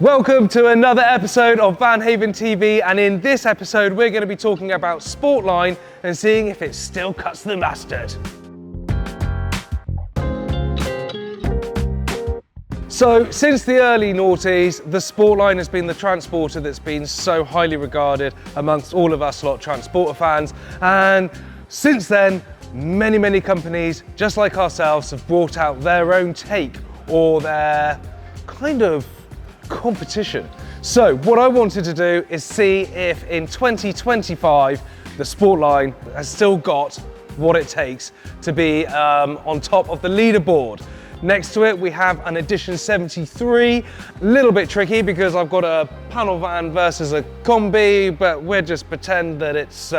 Welcome to another episode of Van Haven TV, and in this episode we're going to be talking about Sportline and seeing if it still cuts the mustard. So since the early noughties, the Sportline has been the transporter that's been so highly regarded amongst all of us lot transporter fans, and since then many companies just like ourselves have brought out their own take or their kind of competition. So what I wanted to do is see if in 2025 the Sportline has still got what it takes to be on top of the leaderboard. Next to it we have an Edition 73, a little bit tricky because I've got a panel van versus a combi, but we'll just pretend that it's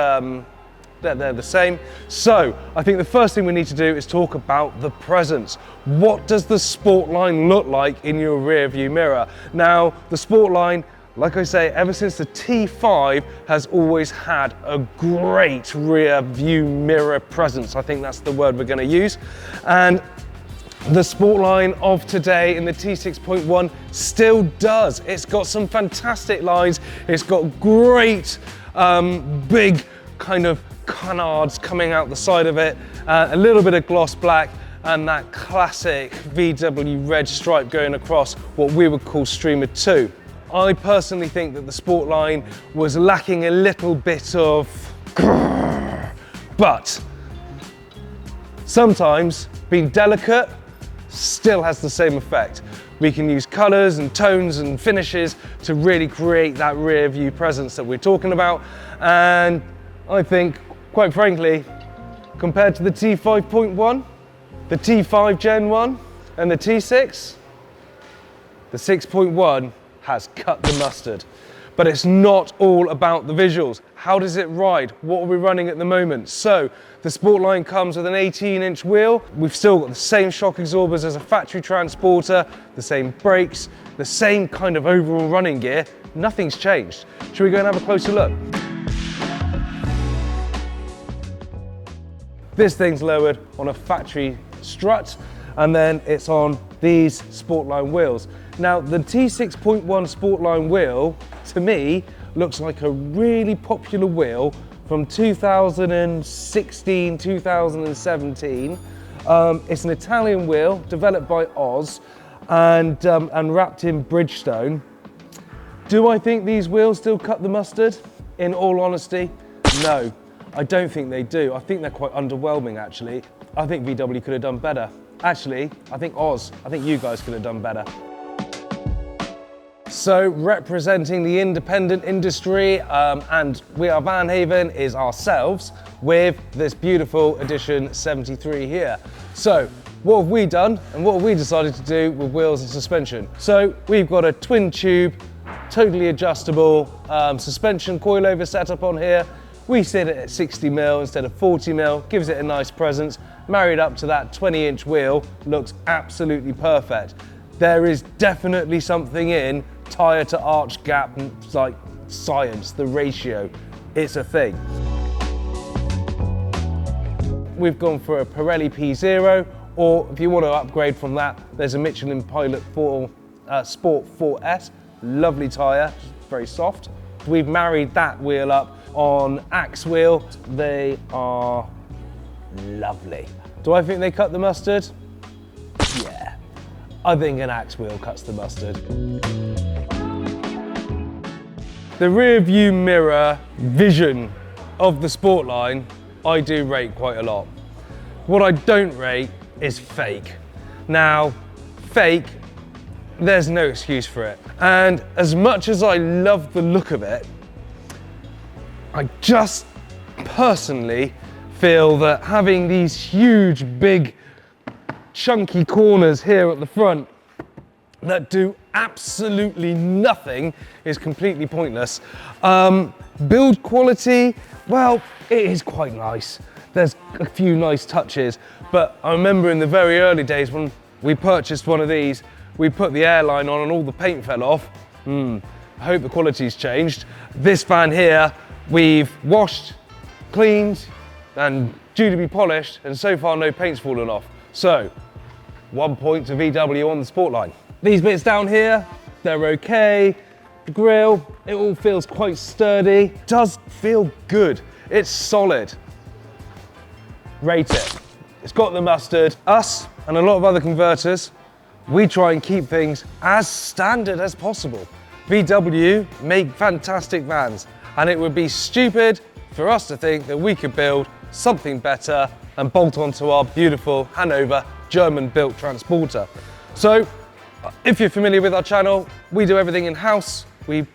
that they're the same. So I think the first thing we need to do is talk about the presence. What does the Sportline look like in your rear view mirror? Now the Sportline, like I say, ever since the T5 has always had a great rear view mirror presence. I think that's the word we're going to use. And the Sportline of today in the T6.1 still does. It's got some fantastic lines. It's got great big kind of canards coming out the side of it, a little bit of gloss black, and that classic VW red stripe going across what we would call Streamer 2. I personally think that the Sportline was lacking a little bit of but sometimes being delicate still has the same effect. We can use colours and tones and finishes to really create that rear view presence that we're talking about, and I think, quite frankly, compared to the T5.1, the T5 Gen 1 and the T6, the 6.1 has cut the mustard. But it's not all about the visuals. How does it ride? What are we running at the moment? So the Sportline comes with an 18-inch wheel. We've still got the same shock absorbers as a factory transporter, the same brakes, the same kind of overall running gear. Nothing's changed. Should we go and have a closer look? This thing's lowered on a factory strut, and then it's on these Sportline wheels. Now the T6.1 Sportline wheel, to me, looks like a really popular wheel from 2016, 2017. It's an Italian wheel developed by Oz and wrapped in Bridgestone. Do I think these wheels still cut the mustard? In all honesty, no. I don't think they do. I think they're quite underwhelming, actually. I think VW could have done better. Actually, I think you guys could have done better. So, representing the independent industry, and we are Van Haven, is ourselves with this beautiful Edition 73 here. So, what have we done and what have we decided to do with wheels and suspension? So, we've got a twin tube, totally adjustable suspension coilover setup on here. We sit it at 60mm instead of 40mm, gives it a nice presence. Married up to that 20-inch wheel, looks absolutely perfect. There is definitely something in tyre to arch gap, like science, the ratio. It's a thing. We've gone for a Pirelli P0, or if you want to upgrade from that, there's a Michelin Pilot Sport 4S. Lovely tyre, very soft. We've married that wheel up on Axe wheel. They are lovely. Do I think they cut the mustard? Yeah, I think an Axe wheel cuts the mustard. The rear view mirror vision of the Sportline, I do rate quite a lot. What I don't rate is fake. Now, fake, there's no excuse for it. And as much as I love the look of it, I just personally feel that having these huge, big, chunky corners here at the front that do absolutely nothing is completely pointless. Build quality, well, it is quite nice. There's a few nice touches, but I remember in the very early days when we purchased one of these, we put the airline on and all the paint fell off. I hope the quality's changed. This van here, we've washed, cleaned, and due to be polished, and so far no paint's fallen off. So, 1 point to VW on the Sportline. These bits down here, they're okay. The grille, it all feels quite sturdy. Does feel good. It's solid. Rate it. It's got the mustard. Us and a lot of other converters, we try and keep things as standard as possible. VW make fantastic vans, and it would be stupid for us to think that we could build something better and bolt onto our beautiful Hanover German-built transporter. So, if you're familiar with our channel, we do everything in-house. We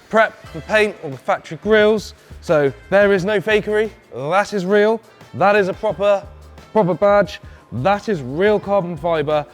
prep and paint all the factory grills, so there is no fakery. That is real. That is a proper badge. That is real carbon fiber,